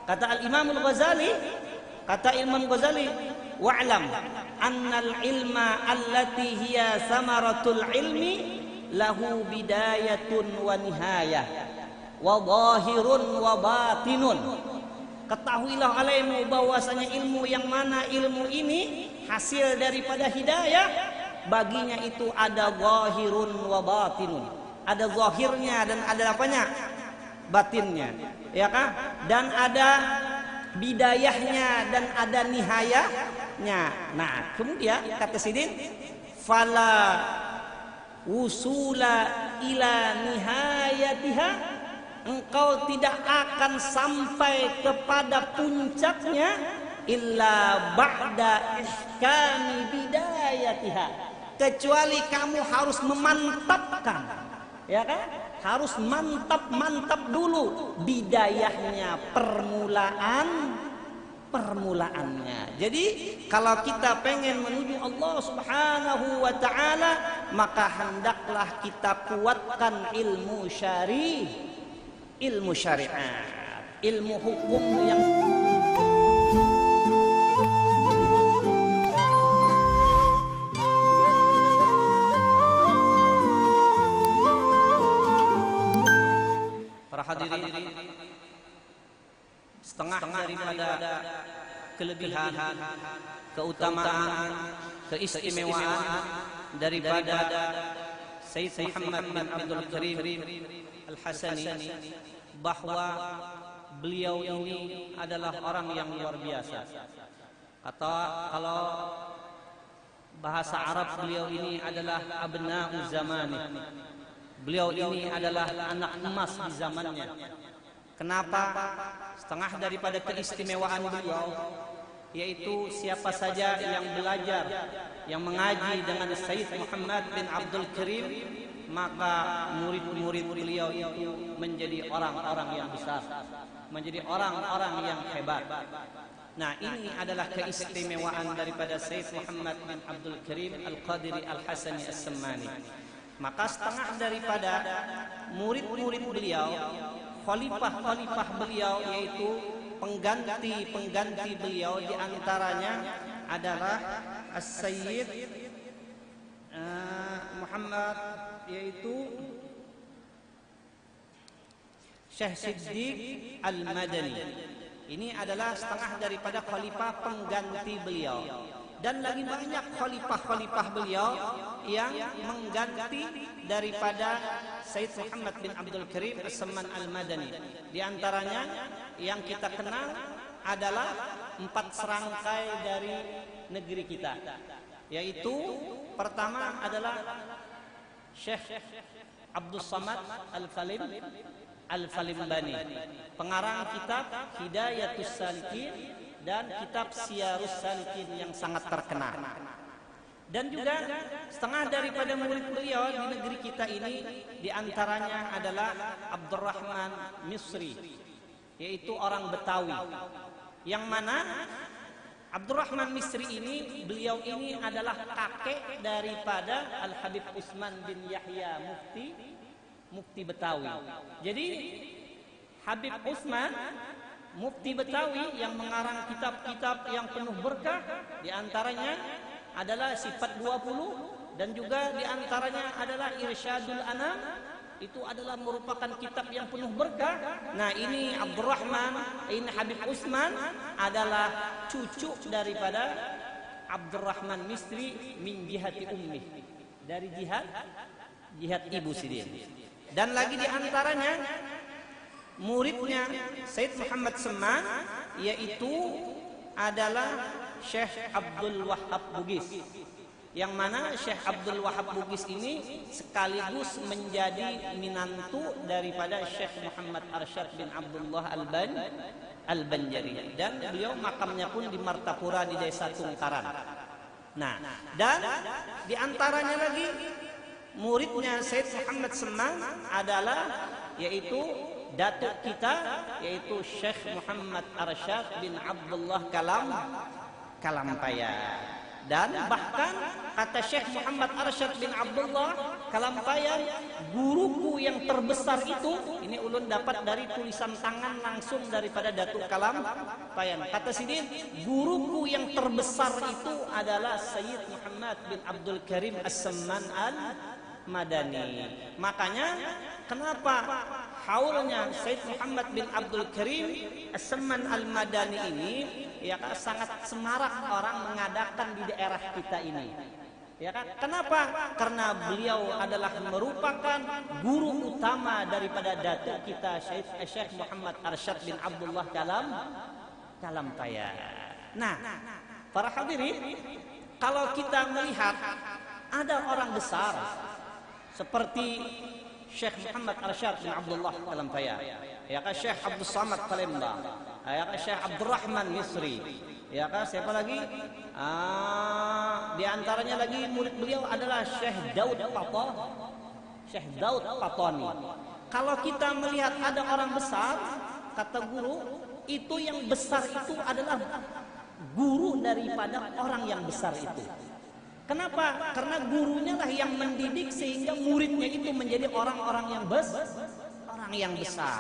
Kata Al-Imam Al-Ghazali, wa'lam annal ilma allati hiya samaratul ilmi lahu bidayatun wa nihayah wa zahirun wa batinun. Ketahuilah alaimu bahwasanya ilmu yang mana ilmu ini hasil daripada hidayah, baginya itu ada zahirun wa batinun. Ada zahirnya dan ada apanya? Batinnya. Ya kan? Dan ada bidayahnya dan ada nihayahnya. Nah, kemudian kata Sidin, fala wusula ila nihayatiha, engkau tidak akan sampai kepada puncaknya illa ba'da ihkami bidayatiha, kecuali kamu harus memantapkan, ya kan? Harus mantap dulu bidayahnya, permulaannya. Jadi kalau kita pengen menuju Allah Subhanahu wa taala, maka hendaklah kita kuatkan ilmu syariat, ilmu hukum yang hadirin, setengah daripada kelebihan, keutamaan, keistimewaan daripada Sayyid Muhammad bin Abdul Karim Al-Hasani, bahwa beliau ini adalah orang yang luar biasa. Kalau bahasa Arab, beliau ini adalah abna'u zamani. Beliau ini adalah anak emas di zamannya. Kenapa? Setengah daripada keistimewaan beliau yaitu siapa saja yang belajar, yang mengaji dengan Sayyid Muhammad bin Abdul Karim, maka murid-murid beliau itu menjadi orang-orang yang besar, menjadi orang-orang yang hebat. Nah, ini adalah keistimewaan daripada Sayyid Muhammad bin Abdul Karim Al-Qadiri Al-Hasani As-Sammani. Maka setengah daripada murid-murid beliau, khalifah-khalifah beliau, yaitu pengganti beliau, diantaranya adalah As-Sayyid Muhammad, yaitu Syekh Siddiq Al-Madani. Ini adalah setengah daripada khalifah pengganti beliau. Dan lagi banyak khalifah-khalifah beliau yang mengganti daripada Sayyid Muhammad bin Abdul Karim As-Samman Al-Madani. Di antaranya yang kita kenal adalah 4 serangkai dari negeri kita, yaitu pertama adalah Syekh Abdul Samad Al-Falimbani, pengarang kitab Hidayatus Salikin dan kitab Siyarus Salikin yang sangat terkenal. Dan juga setengah daripada murid beliau di negeri kita ini, diantaranya adalah Abdurrahman Misri, yaitu orang Betawi, yang mana Abdurrahman Misri ini, beliau ini adalah kakek daripada Al-Habib Utsman bin Yahya Mufti Betawi. Jadi Habib Utsman Mufti Betawi yang mengarang kitab-kitab yang penuh berkah, diantaranya adalah Sifat 20, dan juga diantaranya adalah Irsyadul Anam. Itu adalah merupakan kitab yang penuh berkah. Nah, ini Habib Utsman adalah cucu daripada Abdurrahman Misri min jihati ummi, dari jihad ibu Sidin. Dan lagi diantaranya muridnya Sayyid Muhammad Semman, yaitu adalah Syekh Abdul Wahab Bugis, yang mana Syekh Abdul Wahab Bugis ini sekaligus menjadi minantu daripada Syekh Muhammad Arsyad bin Abdullah Al-Banjari, dan beliau makamnya pun di Martapura di Desa Tungkaran. Nah, dan diantaranya lagi muridnya Sayyid Muhammad Semman adalah yaitu datuk kita, yaitu Syekh Muhammad Arsyad bin Abdullah Kalampaya. Dan bahkan kata Syekh Muhammad Arsyad bin Abdullah Kalampayan, guruku yang terbesar itu, ini ulun dapat dari tulisan tangan langsung daripada Datuk Kalampayan. Kata Sidin, guruku yang terbesar itu adalah Sayyid Muhammad bin Abdul Karim As-Samman Al-Madani. Makanya kenapa haulnya Sayyid Muhammad bin Abdul Karim As-Samman Al-Madani ini ya kan sangat semarak orang mengadakan di daerah kita ini. Ya kan? Kenapa? Karena beliau adalah merupakan guru utama daripada datuk kita Syekh Muhammad Arsyad bin Abdullah Kalampayan. Nah, para hadirin, kalau kita melihat ada orang besar seperti Syekh Muhammad Arsyad bin Abdullah Kalampayan, ya kan, Syekh Abdul Samad Palembang, ya kan, Syekh Abdurrahman Misri, ya kan, siapa lagi? Di antaranya lagi murid beliau adalah Syekh Daud Patoni. Kalau kita melihat ada orang besar, kata guru, itu yang besar itu adalah guru daripada orang yang besar itu. Kenapa? Karena gurunya lah yang mendidik sehingga muridnya itu menjadi orang-orang yang besar.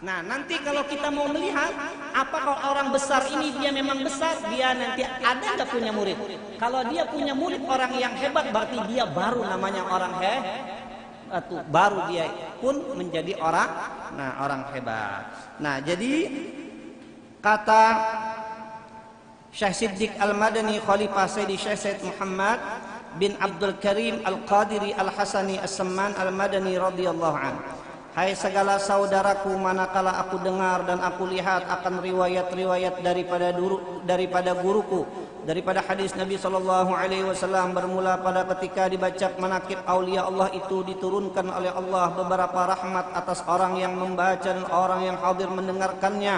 Nah, nanti kalau kita mau melihat apakah orang besar ini dia memang besar, dia nanti ada nggak punya murid. Kalau dia punya murid orang yang hebat, berarti dia baru namanya orang baru dia pun menjadi orang hebat. Nah, jadi kata Syekh Siddiq Al-Madani Khalifah Sayyidi Syekh Muhammad bin Abdul Karim Al-Qadiri Al-Hasani As-Samman Al-Madani radhiyallahu anhu. Hai segala saudaraku, manakala aku dengar dan aku lihat akan riwayat-riwayat daripada guruku, daripada hadis Nabi SAW bermula pada ketika dibaca manakib aulia Allah itu diturunkan oleh Allah beberapa rahmat atas orang yang membaca dan orang yang hadir mendengarkannya,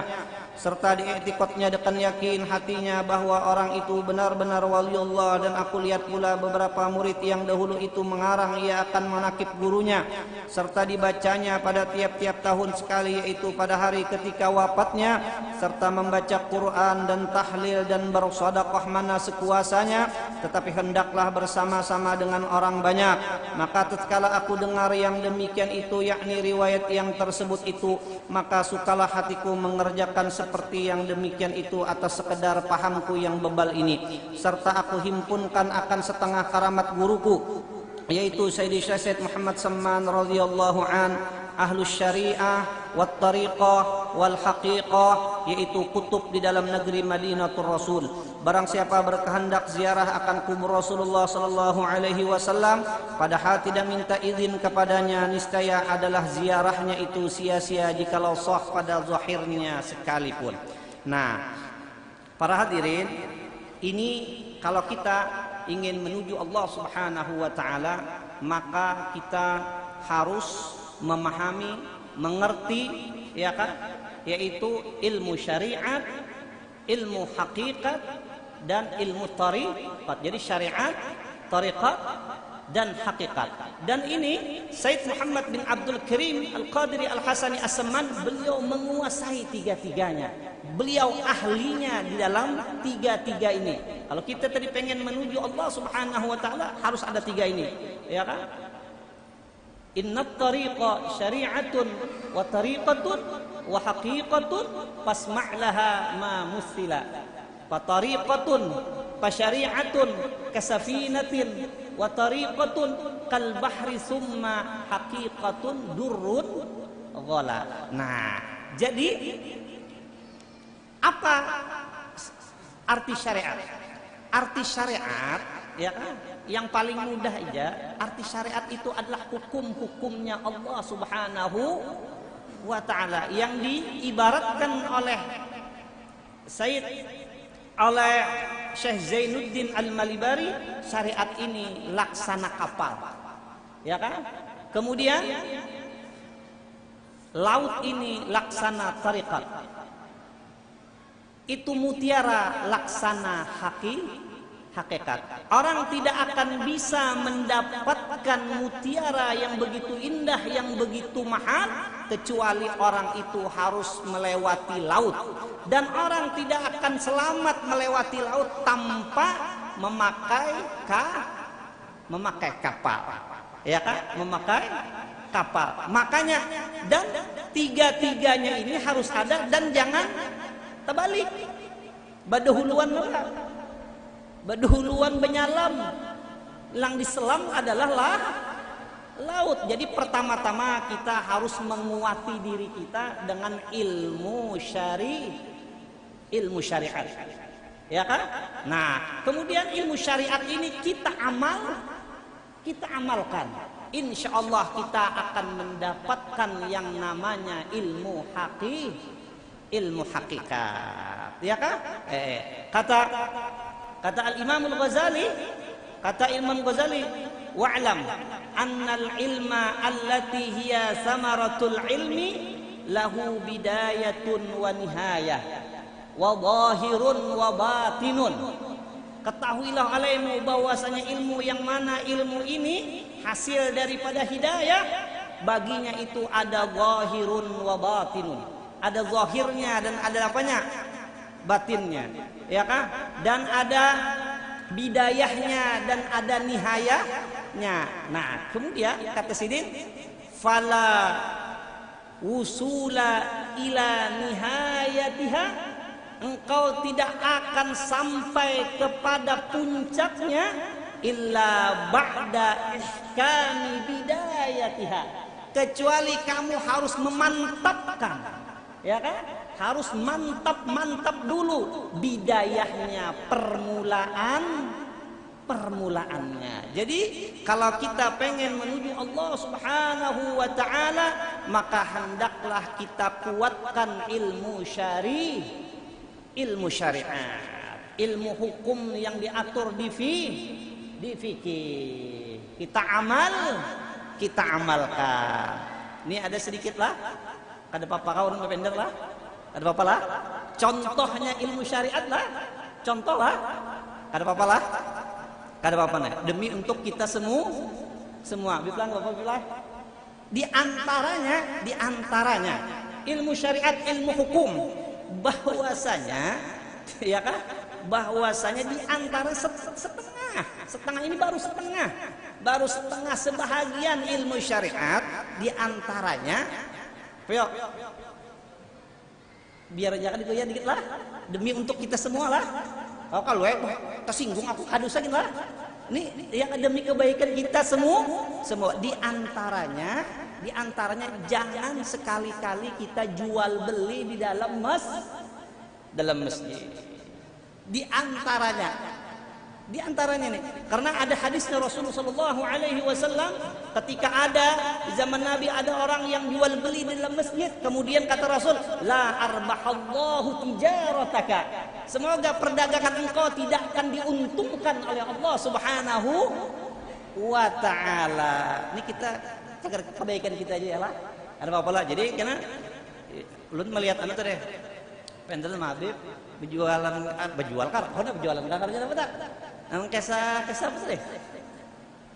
serta diiktikadnya dengan yakin hatinya bahwa orang itu benar-benar wali Allah. Dan aku lihat pula beberapa murid yang dahulu itu mengarang ia akan manakib gurunya, serta dibacanya pada tiap-tiap tahun sekali, yaitu pada hari ketika wafatnya, serta membaca Quran dan tahlil dan bersedekah mana sekuasanya, tetapi hendaklah bersama-sama dengan orang banyak. Maka tatkala aku dengar yang demikian itu, yakni riwayat yang tersebut itu, maka sukalah hatiku mengerjakan seperti yang demikian itu atas sekedar pahamku yang bebal ini, serta aku himpunkan akan setengah karamat guruku, yaitu Sayyidi Syekh Muhammad Samman radhiyallahu an, ahlus syariah wat tariqah wal haqiqah, yaitu kutub di dalam negeri Madinatul Rasul. Barang siapa berkehendak ziarah akan kubur Rasulullah sallallahu alaihi wasallam padahal tidak minta izin kepadanya, niscaya adalah ziarahnya itu sia-sia jikalau sah pada zahirnya sekalipun. Nah, para hadirin, ini kalau kita ingin menuju Allah Subhanahu wa taala, maka kita harus memahami, mengerti, ya kan, yaitu ilmu syariat, ilmu hakikat, dan ilmu tariqat. Jadi syariat, tariqat, dan hakikat. Dan ini Sayyid Muhammad bin Abdul Karim Al-Qadiri Al-Hasani As-Samman, beliau menguasai tiga-tiganya. Beliau ahlinya di dalam tiga-tiga ini. Kalau kita tadi pengen menuju Allah Subhanahu wa taala, harus ada tiga ini, ya kan? Inna tariqa syari'atun wa tariqatun wa haqiqatun fasma' laha ma musila. Fa tariqatun fa syari'atun kasafinatin wa tariqatun kal bahri summa haqiqatun durrun ghala. Nah, jadi apa arti syariat? Arti syariat, ya kan, yang paling mudah aja, arti syariat itu adalah hukum-hukumnya Allah Subhanahu wa ta'ala yang diibaratkan oleh Syekh Zainuddin Al-Malibari, syariat ini laksana kapal, ya kan? Kemudian laut ini laksana tariqat, itu mutiara laksana hakikat. Orang tidak akan bisa mendapatkan mutiara yang begitu indah, yang begitu mahal, kecuali orang itu harus melewati laut. Dan orang tidak akan selamat melewati laut tanpa memakai kapal. Ya kan? Memakai kapal. Makanya dan tiga-tiganya ini harus ada dan jangan terbalik. Badahuluan apa? Badahuluan benyalam. Yang diselam adalah laut. Jadi pertama-tama kita harus menguati diri kita dengan ilmu syariat. Ya kan? Nah, kemudian ilmu syariat ini kita amalkan. Insya Allah kita akan mendapatkan yang namanya ilmu hakikat. Ya kan? Kata Al-Imam Al-Ghazali, wa'lam annal ilma allati hiya samaratul ilmi lahu bidayatun wa nihayah wa zahirun wa batinun. Ketahuilah alaimu bahwasanya ilmu yang mana ilmu ini hasil daripada hidayah, baginya itu ada zahirun wa batinun. Ada zahirnya dan ada apanya? Batinnya. Ya kan? Dan ada bidayahnya dan ada nihayahnya. Nah, kemudian kata Sidin, fala wusula ila nihayatiha, engkau tidak akan sampai kepada puncaknya illa ba'da ihkami bidayatiha, kecuali kamu harus memantapkan, ya kan? Harus mantap dulu bidayahnya, permulaannya. Jadi kalau kita pengen menuju Allah Subhanahu wa taala, maka hendaklah kita kuatkan ilmu syariat, ilmu hukum yang diatur di fikih. Kita amalkan. Ini ada sedikit lah. Ada apa-apa kawan pendek lah. Ada apa lah? Contohnya ilmu syariat lah. Contoh lah. Ada apa lah? Ada apa nih? Demi untuk kita semua. Bilang Bapak bilang. Di antaranya ilmu syariat, ilmu hukum, bahwasanya ya kan? Bahwasanya di antara setengah ini baru setengah sebahagian ilmu syariat di antaranya. Biar jangan digoyah dikit lah, demi untuk kita semua lah. Kalau tersinggung aku kadu saja lah. Ini yang demi kebaikan kita semua. Di antaranya jangan sekali-kali kita jual beli di dalam masjid. Di antaranya nih, karena ada hadisnya Rasulullah Shallallahu Alaihi Wasallam, ketika ada di zaman Nabi ada orang yang jual beli di dalam masjid, kemudian kata Rasul, la arbahallahu tijarataka, semoga perdagangan engkau tidak akan diuntungkan oleh Allah Subhanahu wa Ta'ala. Ini kita agar kebaikan kita aja ya lah. Ada apa-apa lah. Jadi karena lu melihat anak tuh deh, pendel maghrib berjualan kar, berjualan kar apa tak? Kesa apa deh?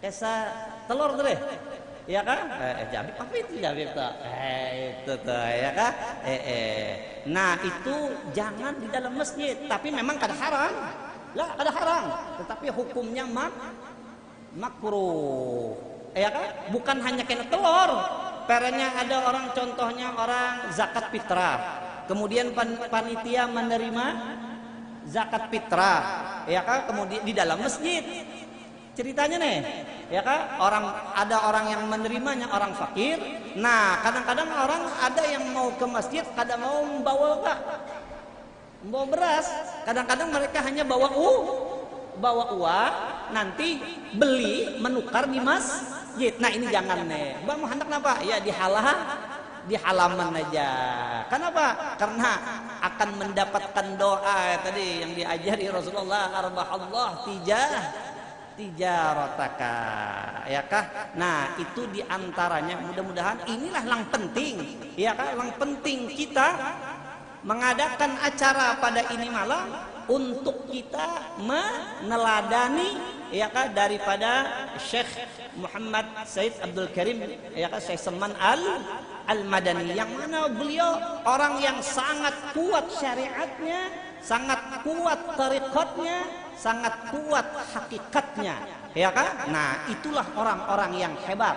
Kesa telur tuh deh. Ya kan? Jabib apa itu jabib tuh? Itu tuh ya kan? Nah, itu jangan di dalam masjid, tapi memang kada haram. Lah, kada haram, tetapi hukumnya makruh. Ya kan? Bukan hanya kena telur. Perenya ada orang, contohnya orang zakat fitrah. Kemudian panitia menerima zakat fitrah, ya kan? Kemudian di dalam masjid, ceritanya nih, ya kan? Ada orang yang menerimanya orang fakir. Nah, kadang-kadang orang ada yang mau ke masjid, kadang mau membawa beras. Kadang-kadang mereka hanya bawa uang, nanti beli menukar di masjid. Nah, ini jangan nih. Bang, hendak kenapa? Ya di halaman aja. Kenapa? Karena akan mendapatkan doa tadi yang diajari Rasulullah, arbahallah tijarataka, ya kah? Nah, itu diantaranya. Mudah-mudahan inilah yang penting, ya kah? Yang penting kita mengadakan acara pada ini malam untuk kita meneladani, ya kah, daripada Syekh Muhammad Said Abdul Karim, ya kah, Syekh Salman Al-Madani, yang mana beliau orang yang sangat kuat syariatnya, sangat kuat tariqatnya, sangat kuat hakikatnya, ya kan? Nah, itulah orang-orang yang hebat.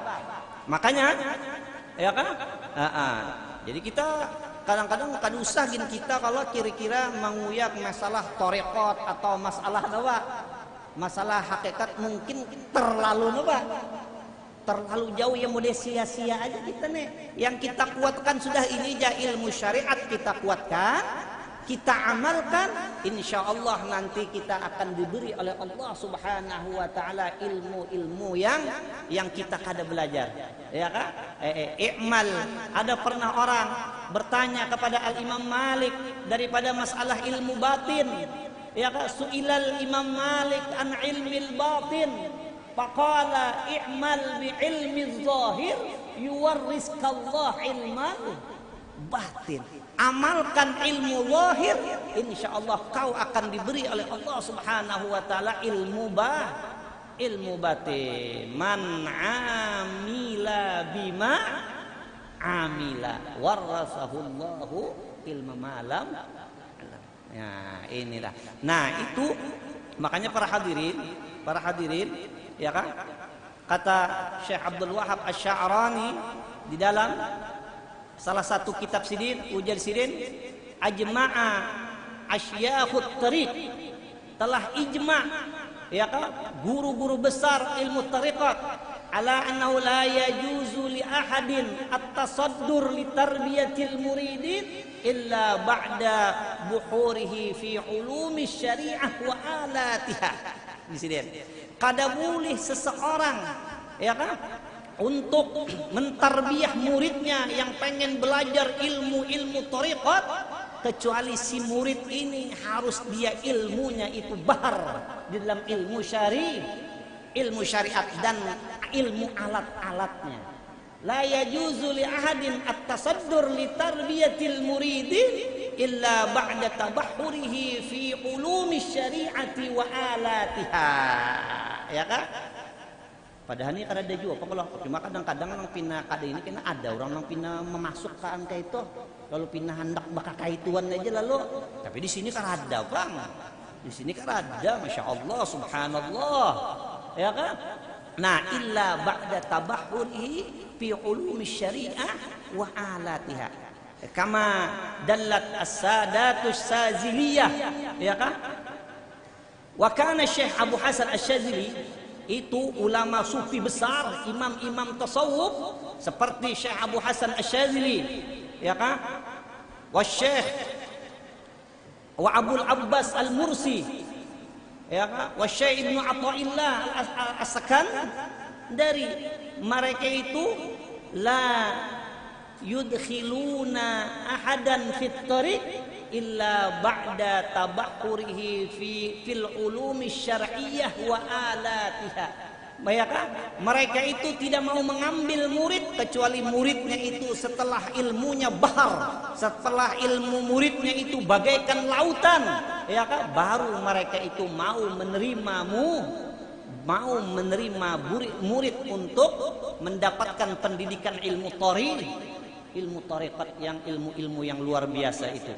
Makanya, ya kan? Jadi kita kadang-kadang kada usah gin kita kalau kira-kira menguyak masalah torekot atau masalah apa? Masalah hakikat mungkin terlalu apa? Terlalu jauh, yang mau sia-sia aja kita nih. Yang kita kuatkan sudah ini aja, ilmu syariat kita kuatkan, kita amalkan, insya Allah nanti kita akan diberi oleh Allah Subhanahu wa taala ilmu-ilmu yang kita kada belajar, ya kan? I'mal, ada pernah orang bertanya kepada Al-Imam Malik daripada masalah ilmu batin, ya kan? Su'ilal Imam Malik an ilmil batin, faqala i'mal bi ilmi zahir yuwarriskallah ilmal batin. Amalkan ilmu zahir, insyaallah kau akan diberi oleh Allah Subhanahu wa taala ilmu batin. Man amila bima amila warasahullahu ilma malam. Ya, inilah. Nah, itu makanya para hadirin, ya kan? Kata Syekh Abdul Wahab Asy-Sya'rani di dalam salah satu kitab sidin, ujar sidin, ajma'a asyakhut tariq, telah ijma', ya kan, guru-guru besar ilmu tariqat, ala annahu la yajuzu li ahadin at-tasaddur li tarbiyatil muridin illa ba'da buhurihi fi ulumi syariah wa alatiha. Di sini kada boleh seseorang, ya kan, untuk mentarbiyah muridnya yang pengen belajar ilmu-ilmu tariqat, kecuali si murid ini harus dia ilmunya itu bahar di dalam ilmu syariat dan ilmu alat-alatnya. La yajuzu li ahadin at-tasaddur li tarbiyatil muridin illa ba'da tabahhurihi fi ulumi syariati wa alatiha, ya kan? Padahal ini kada ada juga kalau cuma kadang-kadang orang pina kada ini kena ada orang yang pina memasukkan ke itu, lalu pina hendak bakal kaituan aja lalu. Tapi di sini kan ada, Bang. Di sini kan ada, masya Allah, subhanallah, ya kan? Nah, illa ba'da tabahhurihi fi ulumi syariah wa alatiha. Kama dallat as-sadatus saziliyah, ya kan? Wa kana Syekh Abu Hasan Asy-Syadzili, itu ulama sufi besar, imam-imam tasawuf seperti Syekh Abu Hasan Asy-Syadzili, ya kan? Wa Syekh wa Abul Abbas Al-Mursi, ya kan? Wa Syekh Ibnu Athaillah As-Sakan, dari mereka itu la yudkhiluna ahadan fit tariq illa ba'da tabahhurihi fil ulumi syar'iyyah wa alatiha. Mereka itu tidak mau mengambil murid kecuali muridnya itu setelah ilmunya bahar, setelah ilmu muridnya itu bagaikan lautan, ya kan? Baru mereka itu mau menerima murid untuk mendapatkan pendidikan ilmu tariqat yang ilmu-ilmu yang luar biasa itu,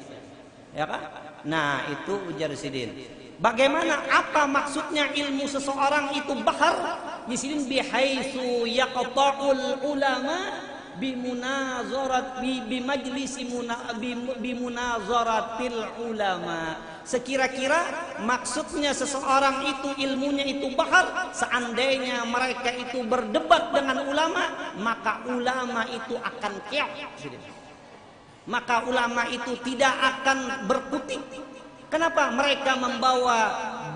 ya kan? Nah, itu ujar sidin. Bagaimana, apa maksudnya ilmu seseorang itu bahar? Di sini bihaitsu yaqta'ul ulama bimunazarat bimunazaratil ulama. Sekira-kira maksudnya seseorang itu ilmunya itu bahar, seandainya mereka itu berdebat dengan ulama, maka ulama itu akan keok. Maka ulama itu tidak akan berkutik. Kenapa? Mereka membawa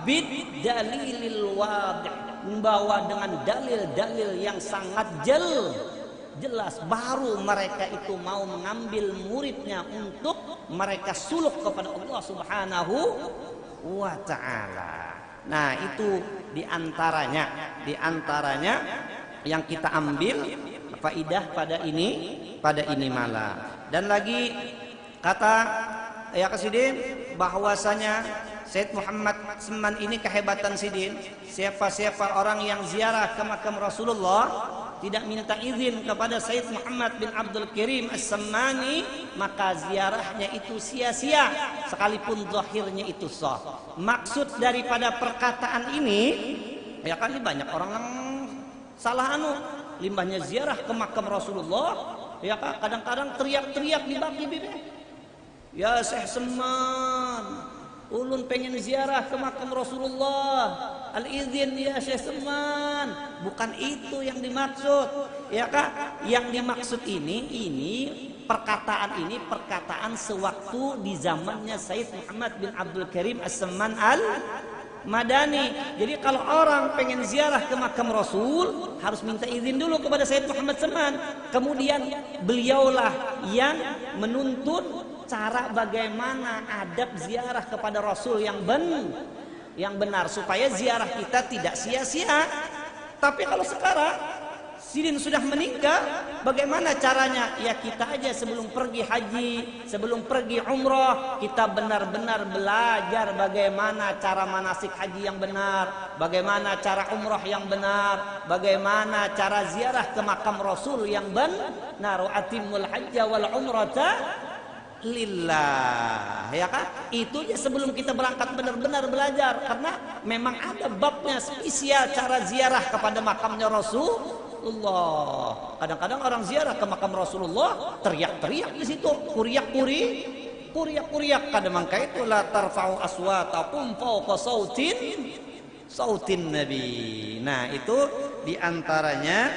bid dalilil wadih, membawa dengan dalil-dalil yang sangat jelas, baru mereka itu mau mengambil muridnya untuk mereka suluk kepada Allah Subhanahu wa ta'ala. Nah, itu diantaranya yang kita ambil faidah pada ini malam. Dan lagi kata ya Sidin, bahwasanya Said Muhammad Seman ini kehebatan Sidin, siapa-siapa orang yang ziarah ke makam Rasulullah, tidak minta izin kepada Sayyid Muhammad bin Abdul Karim As-Sammani, maka ziarahnya itu sia-sia sekalipun zahirnya itu sah. Maksud daripada perkataan ini, ya kan banyak orang yang salah limbahnya ziarah ke makam Rasulullah, ya kan kadang-kadang teriak-teriak di baki bibi. Ya Syekh Seman, ulun pengen ziarah ke makam Rasulullah, al-izin ya Syekh Seman. Bukan itu yang dimaksud, ya Kak. Yang dimaksud ini perkataan sewaktu di zamannya Sayyid Muhammad bin Abdul Karim As-Saman Al-Madani. Jadi kalau orang pengen ziarah ke makam Rasul harus minta izin dulu kepada Sayyid Muhammad Saman. Kemudian beliaulah yang menuntun cara bagaimana adab ziarah kepada Rasul yang benar supaya ziarah kita tidak sia-sia. Tapi kalau sekarang Sidin sudah meninggal, bagaimana caranya? Ya kita aja sebelum pergi haji, sebelum pergi umrah, kita benar-benar belajar bagaimana cara manasik haji yang benar, bagaimana cara umrah yang benar, bagaimana cara ziarah ke makam Rasul yang benar. Wa atimul hajja wal umrata lillah, ya kan? Itu aja sebelum kita berangkat benar-benar belajar, karena memang ada babnya spesial cara ziarah kepada makamnya Rasulullah. Kadang-kadang orang ziarah ke makam Rasulullah teriak-teriak di situ, kuriak-kuriak. Kadang mangka itu la tarfa'u aswatakum fawqa sautin Nabi. Nah, itu diantaranya,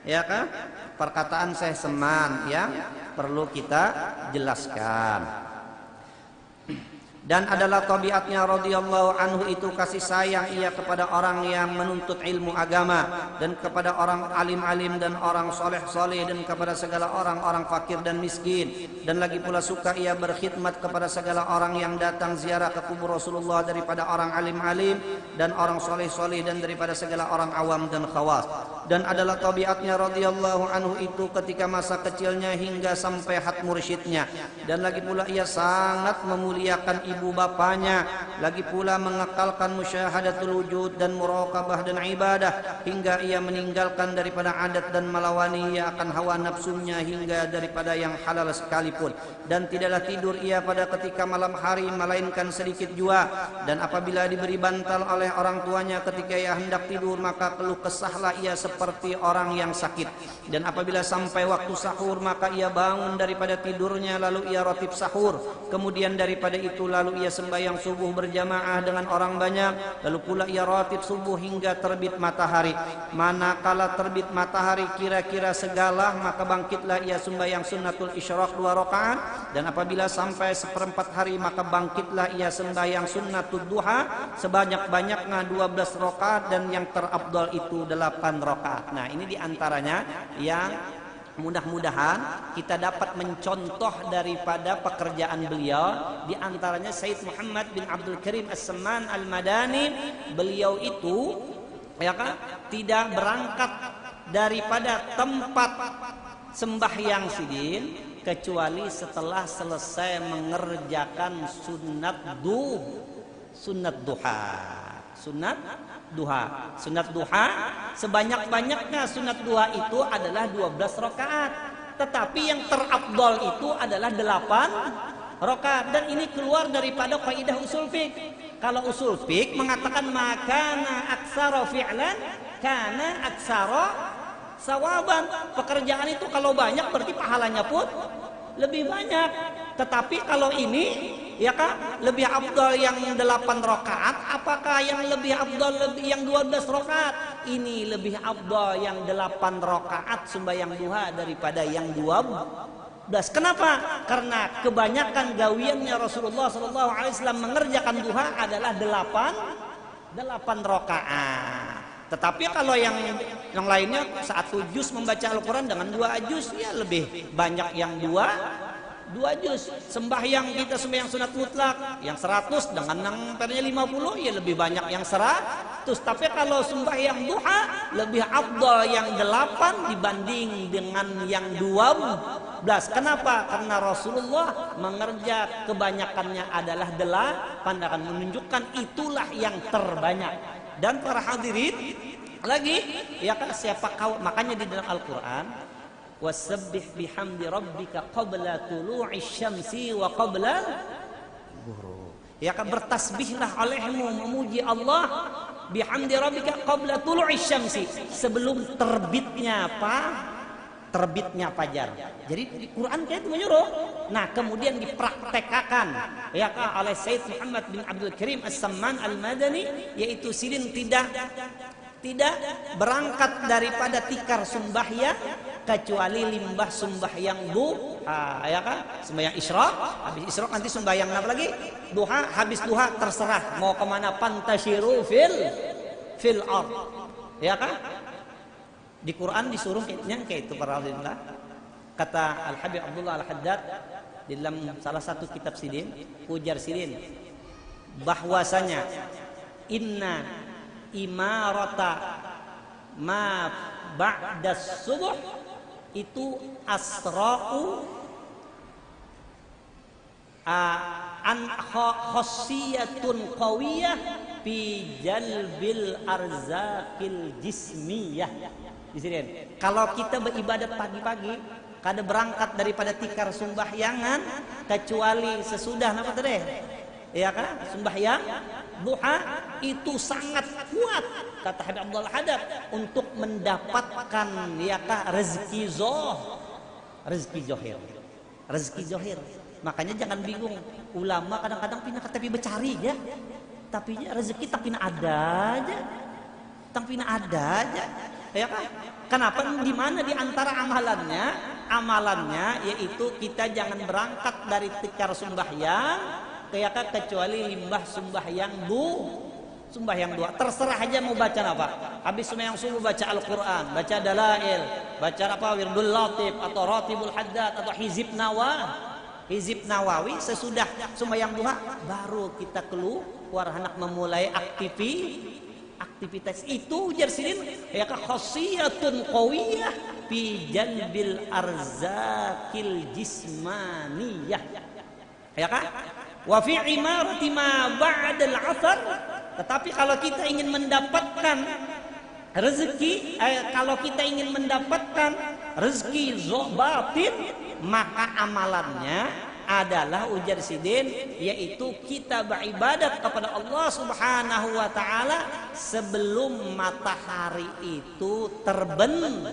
ya kan? Perkataan Syekh Seman yang perlu kita jelaskan. Dan adalah tabiatnya radhiyallahu anhu itu kasih sayang ia kepada orang yang menuntut ilmu agama, dan kepada orang alim-alim dan orang soleh-soleh, dan kepada segala orang fakir dan miskin. Dan lagi pula suka ia berkhidmat kepada segala orang yang datang ziarah ke kubur Rasulullah daripada orang alim-alim dan orang soleh-soleh, dan daripada segala orang awam dan khawas. Dan adalah tabiatnya radhiyallahu anhu itu ketika masa kecilnya hingga sampai hat mursyidnya. Dan lagi pula ia sangat memuliakan ibu bapanya, lagi pula mengekalkan musyahadatul wujud dan muraqabah dan ibadah, hingga ia meninggalkan daripada adat dan melawani ia akan hawa nafsunya hingga daripada yang halal sekalipun. Dan tidaklah tidur ia pada ketika malam hari melainkan sedikit jua. Dan apabila diberi bantal oleh orang tuanya ketika ia hendak tidur, maka keluh kesahlah ia seperti orang yang sakit. Dan apabila sampai waktu sahur, maka ia bangun daripada tidurnya lalu ia rotib sahur. Kemudian daripada itu lalu ia sembahyang subuh berjamaah dengan orang banyak. Lalu pula ia rotib subuh hingga terbit matahari. Manakala terbit matahari kira-kira segala, maka bangkitlah ia sembahyang sunnatul isyraq 2 rakaat. Dan apabila sampai seperempat hari, maka bangkitlah ia sembahyang sunnatul duha sebanyak-banyaknya 12 rakaat, dan yang terafdal itu 8 rakaat. Nah, ini diantaranya yang mudah-mudahan kita dapat mencontoh daripada pekerjaan beliau. Di antaranya Sayyid Muhammad bin Abdul Karim As-Saman Al-Madani, beliau itu ya kan tidak berangkat daripada tempat sembahyang Sidin kecuali setelah selesai mengerjakan sunat duha. Sebanyak-banyaknya sunat duha itu adalah 12 rakaat. Tetapi yang terafdal itu adalah 8 rakaat. Dan ini keluar daripada kaidah usul fiqh. Kalau usul fiqh mengatakan makana aksara fi'lan kana aksara sawaban. Pekerjaan itu kalau banyak berarti pahalanya pun lebih banyak. Tetapi kalau ini ya kan lebih afdal yang 8 rakaat, apakah yang lebih afdal yang 12 rakaat? Ini lebih afdal yang 8 rakaat sembahyang duha daripada yang 12. Kenapa? Karena kebanyakan gawiannya Rasulullah SAW mengerjakan duha adalah 8 rakaat. Tetapi kalau yang lainnya 1 juz membaca Al-Quran dengan 2 juz, ya lebih banyak yang 2 juz. Sembahyang kita sembahyang sunat mutlak yang 100 dengan yang pernya 50, ya lebih banyak yang 100. Tapi kalau sembahyang duha lebih afdal yang 8 dibanding dengan yang 12. Kenapa? Karena Rasulullah mengerja kebanyakannya adalah 8, akan menunjukkan itulah yang terbanyak. Dan para hadirin Lagi ya kan, siapa kau, makanya di dalam Al-Qur'an wasabbih bihamdi rabbika qabla tulu'i syamsi wa qabla ghurub. Ya kan, bertasbihlah olehmu memuji Allah bihamdi rabbika qabla tulu'i syamsi, sebelum terbitnya apa? Terbitnya fajar. Jadi di Quran kayak itu menyuruh. Nah, kemudian dipraktekkan ya kan oleh Sayyid Muhammad bin Abdul Karim As-Samman Al-Madani, yaitu sidin tidak berangkat daripada tikar sembahyang kecuali limbah sembahyang duha, ya kan? Sembahyang isyraq, habis isyraq nanti sembahyang apa lagi? Duha, habis duha terserah mau kemana, pantashiru fil ard, ya kan? Di Quran disuruh kayak itu para ulama. Kata Al Habib Abdullah Al Haddad di dalam salah satu kitab sidin, ujar sidin bahwasanya inna imarata ma ba'da subuh itu asra'u an khosiyatun qawiyah fi jalbil arzakil jismiyah. Di sini kalau kita beribadat pagi-pagi kada berangkat daripada tikar sembahyangan kecuali sesudah apa tadi? Ya kan? Sembahyang duha itu sangat kuat kata Habib Abdullah Haddad untuk mendapatkan ya kan rezeki zohir. Makanya jangan bingung, ulama kadang-kadang pindah ke tapi becari ya, tapi rezeki tak pindah ada aja, ya kan? Kenapa? Di mana di antara amalannya yaitu kita jangan berangkat dari tikar sembahyang kecuali limbah sembahyang dua. Terserah aja mau baca apa. Habis sembahyang subuh baca Al-Qur'an, baca dalail, baca apa wirdul latif atau ratibul haddad atau hizib nawawi. Sesudah sembahyang duha baru kita keluar hendak memulai aktivitas itu ujar sidin ya ka khosiyatun qawiyah fi jalbil arzakil jismaniyah, ya kan? Wa fi imarati ma ba'dal 'asr. Tetapi kalau kita ingin mendapatkan rezeki, batin, maka amalannya adalah ujar sidin yaitu kita beribadat kepada Allah Subhanahu wa taala sebelum matahari itu terbenam.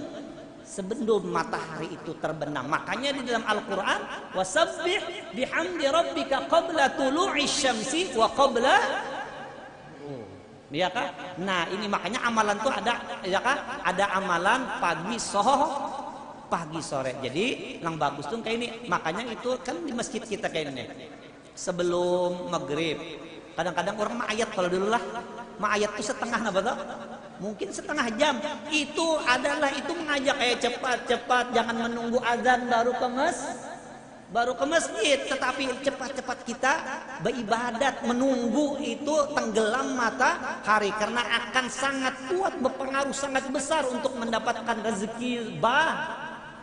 Makanya di dalam Al-Qur'an wasabbih bihamdi rabbika qabla tulu'i syamsi wa qabla, ya kan? Nah, ini makanya amalan tuh ada, ya kan? Ada amalan pagi sore. Jadi yang bagus tuh kayak ini. Makanya itu kan di masjid kita kayak ini. Sebelum maghrib. Kadang-kadang orang ma'ayat kalau dulu lah. Ma'ayat tuh setengah tuh? Mungkin setengah jam. Itu mengajak cepat-cepat jangan menunggu azan baru ke masjid, tetapi cepat-cepat kita beribadat menunggu itu tenggelam matahari karena akan sangat kuat berpengaruh sangat besar untuk mendapatkan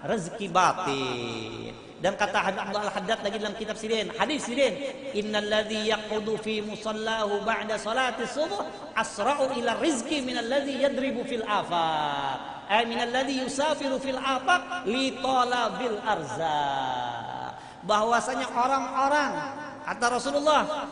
rezeki batin. Dan kata Habib Abdullah Haddad lagi dalam kitab hadis sidin, innalladzi yaqudu fi musallahu ba'da salati subuh asra'u ila rizqi minalladzi yadribu fil afaq, ay minalladzi yusafiru fil afaq li talabil arzaq. Bahwasanya orang-orang kata Rasulullah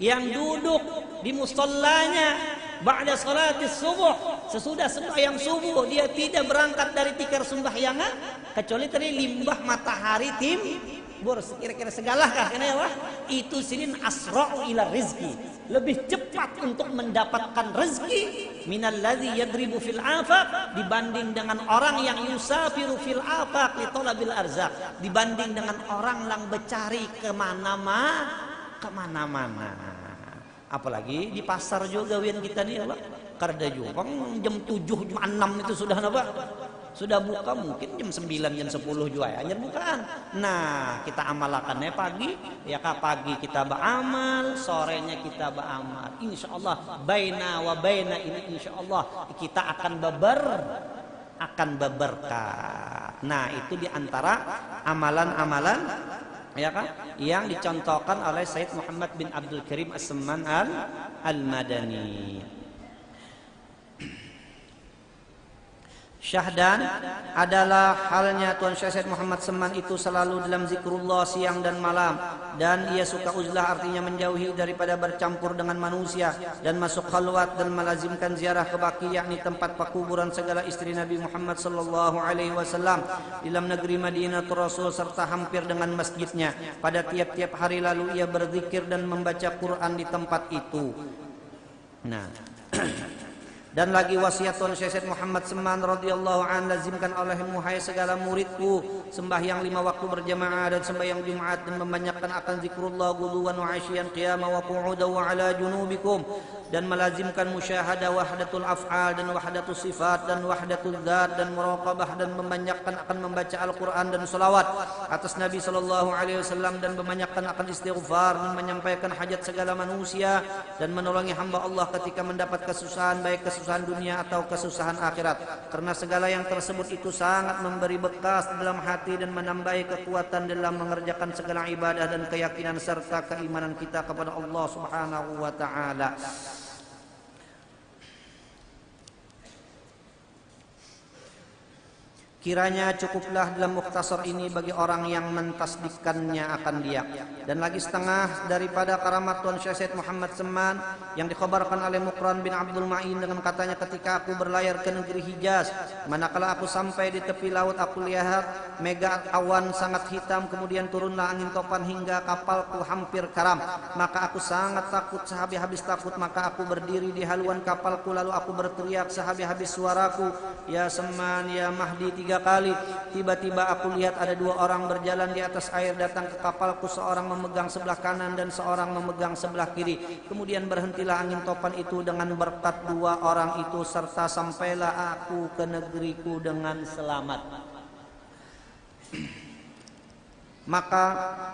yang duduk di musallanya ba'da salati subuh, sesudah sembahyang subuh dia tidak berangkat dari tikar sembahyangan kecuali tadi limbah matahari timbul, kira-kira segalakah kena ya, itu sidin asra'u ila rizki, lebih cepat untuk mendapatkan rezeki minalladzi yadribu fil afaq, dibanding dengan orang yang yusafiru fil afaq li talabil arzak, dibanding dengan orang yang bercari kemana-mana. Apalagi di pasar juga wian kita nih Allah, karena juga jam 7 jam 6 itu sudah buka, mungkin jam 9 jam 10 juga ya anjir bukaan. Nah, kita amalakannya pagi, ya kah pagi kita beramal, sorenya kita beramal. Insyaallah baina wa baina ini insyaallah kita akan berberkat. Nah, itu diantara amalan-amalan ya kan yang dicontohkan oleh Sayyid Muhammad bin Abdul Karim As-Samman Al-Madani. Syahdan adalah halnya Tuan Syekh Said Muhammad Seman itu selalu dalam zikrullah siang dan malam, dan ia suka uzlah, artinya menjauhi daripada bercampur dengan manusia, dan masuk khalwat dan melazimkan ziarah ke Baqi, yakni tempat perkuburan segala istri Nabi Muhammad sallallahu alaihi wasallam di dalam negeri Madinatul Rasul, serta hampir dengan masjidnya. Pada tiap-tiap hari lalu ia berzikir dan membaca Quran di tempat itu. Nah, dan lagi wasiat Tuan Syekh Said Muhammad Seman radhiyallahu an, lazimkan olehmu hai segala muridku sembahyang 5 waktu berjamaah dan sembahyang Jumat, dan membanyakkan akan zikrullah guduwan wa asyian qiyama wa qu'udan wa ala junubikum, dan melazimkan musyahadah wahdatul af'al dan wahdatul sifat dan wahdatul dzat dan muraqabah, dan membanyakkan akan membaca Al-Qur'an dan selawat atas Nabi sallallahu alaihi wasallam, dan membanyakkan akan istighfar dan menyampaikan hajat segala manusia, dan menolongi hamba Allah ketika mendapat kesusahan, baik kesusahan dunia atau kesusahan akhirat, karena segala yang tersebut itu sangat memberi bekas dalam hati dan menambahi kekuatan dalam mengerjakan segala ibadah dan keyakinan serta keimanan kita kepada Allah Subhanahu wa taala. Kiranya cukuplah dalam mukhtasar ini bagi orang yang mentasdikkannya akan dia. Dan lagi setengah daripada karamat Tuan Syekh Said Muhammad Seman yang dikhabarkan oleh Muqran bin Abdul Ma'in dengan katanya, ketika aku berlayar ke negeri Hijaz, manakala aku sampai di tepi laut, aku lihat mega awan sangat hitam, kemudian turunlah angin topan hingga kapalku hampir karam. Maka aku sangat takut, sehabis-habis takut maka aku berdiri di haluan kapalku, lalu aku berteriak sehabis-habis suaraku, ya Seman, ya Mahdi, 3 kali. Tiba-tiba aku lihat ada 2 orang berjalan di atas air datang ke kapalku, seorang memegang sebelah kanan dan seorang memegang sebelah kiri. Kemudian berhentilah angin topan itu dengan berkat 2 orang itu, serta sampailah aku ke negeriku dengan selamat. Maka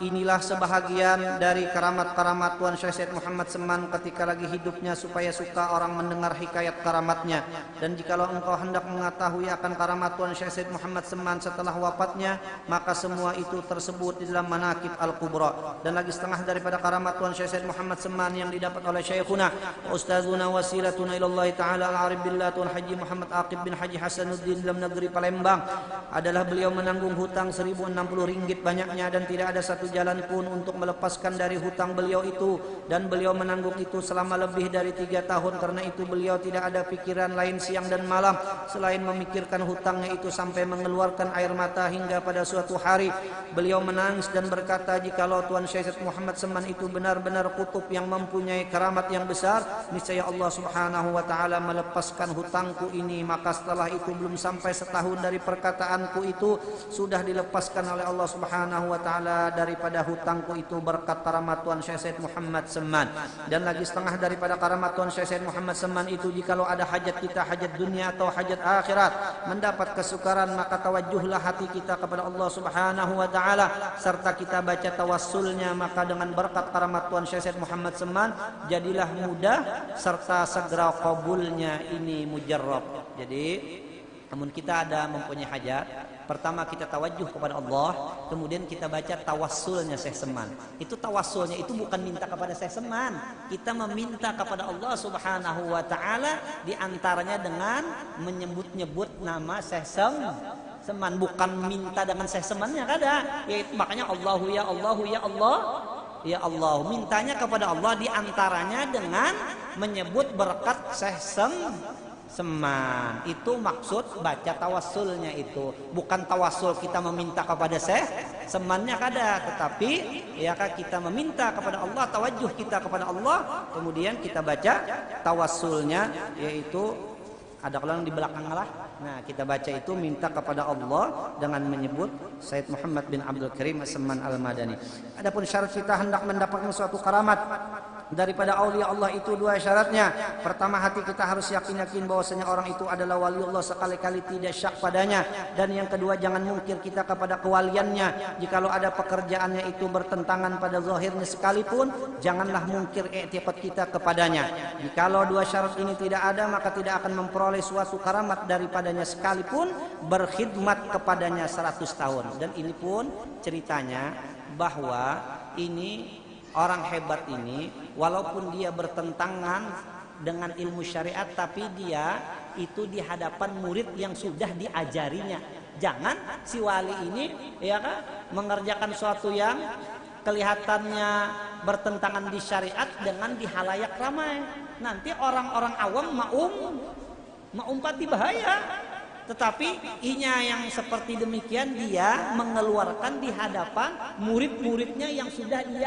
inilah sebahagian dari karamat-karamat Tuan Syekh Said Muhammad Seman ketika lagi hidupnya, supaya suka orang mendengar hikayat karamatnya. Dan jikalau engkau hendak mengetahui akan karamat Tuan Syekh Said Muhammad Seman setelah wafatnya, maka semua itu tersebut di dalam Manaqib Al-Kubra. Dan lagi setengah daripada karamat Tuan Syekh Said Muhammad Seman yang didapat oleh Syekhuna Ustazuna wasilatuna ilallah ta'ala al-arif billah Tuan Haji Muhammad Aqib bin Haji Hasanuddin dalam negeri Palembang adalah beliau menanggung hutang 1060 ringgit banyaknya, dan tidak ada satu jalan pun untuk melepaskan dari hutang beliau itu, dan beliau menanggung itu selama lebih dari 3 tahun. Karena itu beliau tidak ada pikiran lain siang dan malam selain memikirkan hutangnya itu, sampai mengeluarkan air mata. Hingga pada suatu hari beliau menangis dan berkata, jikalau Tuan Syekh Muhammad Seman itu benar-benar kutub yang mempunyai karamat yang besar, niscaya Allah Subhanahu wa taala melepaskan hutangku ini. Maka setelah itu belum sampai setahun dari perkataanku itu, sudah dilepaskan oleh Allah Subhanahu wa ta'ala daripada hutangku itu berkat karamat Tuan Syekh Said Muhammad Seman. Dan lagi setengah daripada karamat Tuan Syekh Said Muhammad Seman itu, jikalau ada hajat kita, hajat dunia atau hajat akhirat, mendapat kesukaran, maka tawajjuhlah hati kita kepada Allah Subhanahu wa ta'ala, serta kita baca tawassulnya. Maka dengan berkat karamat Tuan Syekh Said Muhammad Seman, jadilah mudah serta segera kabulnya ini mujarrab. Jadi namun kita ada mempunyai hajat, pertama kita tawajuh kepada Allah, kemudian kita baca tawassulnya Syekh Seman. Itu tawassulnya itu bukan minta kepada Syekh Seman, kita meminta kepada Allah Subhanahu wa taala, di antaranya dengan menyebut-nyebut nama Syekh Seman, bukan minta dengan Syekh Semannya kada. Yaitu makanya Allahu ya Allahu ya Allah ya Allah, mintanya kepada Allah di antaranya dengan menyebut berkat Syekh Seman. Itu maksud baca tawassulnya itu, bukan tawassul kita meminta kepada Syekh Semannya kada, tetapi ya kita meminta kepada Allah, tawajuh kita kepada Allah, kemudian kita baca tawassulnya, yaitu ada kalau di belakang lah. Nah, kita baca itu minta kepada Allah dengan menyebut Said Muhammad bin Abdul Karim Seman Al-Madani. Adapun syarat kita hendak mendapatkan suatu karamat daripada aulia Allah itu 2 syaratnya. Pertama, hati kita harus yakin bahwasanya orang itu adalah waliullah, sekali-kali tidak syak padanya. Dan yang kedua, jangan mungkir kita kepada kewaliannya. Jikalau ada pekerjaannya itu bertentangan pada zahirnya sekalipun, janganlah mungkir i'tiqad kita kepadanya. Jikalau 2 syarat ini tidak ada, maka tidak akan memperoleh suatu karamat daripadanya sekalipun berkhidmat kepadanya 100 tahun. Dan ini pun ceritanya bahwa ini orang hebat ini, walaupun dia bertentangan dengan ilmu syariat, tapi dia itu di hadapan murid yang sudah diajarinya. Jangan si wali ini ya kan mengerjakan suatu yang kelihatannya bertentangan di syariat dengan di halayak ramai. Nanti orang-orang awam maumpati bahaya. Tetapi inya yang seperti demikian dia mengeluarkan di hadapan murid-muridnya yang sudah dia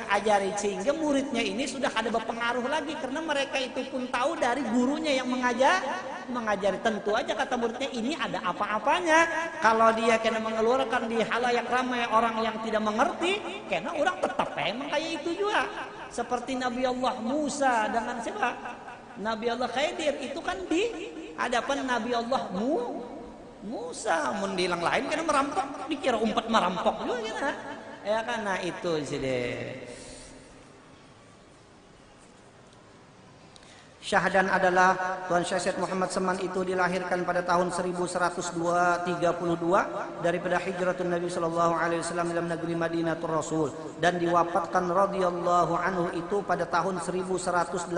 ajari, sehingga muridnya ini sudah ada berpengaruh lagi karena mereka itu pun tahu dari gurunya yang mengajari. Tentu aja kata muridnya ini ada apa-apanya kalau dia kena mengeluarkan di halayak ramai orang yang tidak mengerti, karena orang tetap emang kayak itu juga. Seperti Nabi Allah Musa dengan siapa? Nabi Allah Khidir itu kan di hadapan Nabi Allah Musa, mendilang lain karena merampok, dikira umpat merampok juga kan. Ya karena itu sih deh. Syahdan adalah Tuan Syekh Muhammad Seman itu dilahirkan pada tahun 1132 daripada hijratun Nabi sallallahu alaihi wasallam dalam negeri Madinatul Rasul, dan diwafatkan radhiyallahu anhu itu pada tahun 1189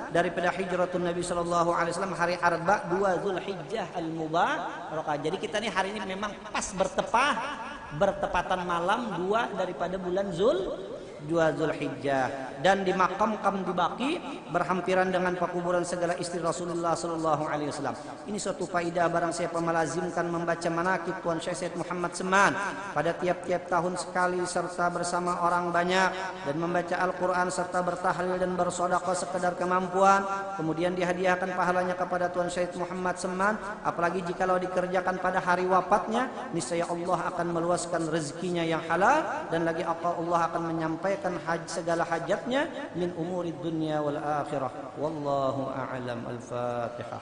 daripada hijratun Nabi sallallahu alaihi wasallam hari Arba 2 Zulhijjah al-Mubarakah. Jadi kita nih hari ini memang pas bertepatan malam 2 daripada bulan Zulhijjah, dan dimakamkan di Baqi berhampiran dengan pekuburan segala istri Rasulullah sallallahu alaihi wasallam. Ini suatu faedah barang siapa melazimkan membaca manaqib Tuan Syekh Muhammad Seman pada tiap-tiap tahun sekali serta bersama orang banyak, dan membaca Al-Qur'an serta bertahlil dan bersedekah sekedar kemampuan, kemudian dihadiahkan pahalanya kepada Tuan Syekh Muhammad Seman, apalagi jikalau dikerjakan pada hari wafatnya, niscaya Allah akan meluaskan rezekinya yang halal, dan lagi Allah akan menyampaikan segala hajatnya min umurid dunya wal akhirah. Wallahu a'lam. Al-Fatihah.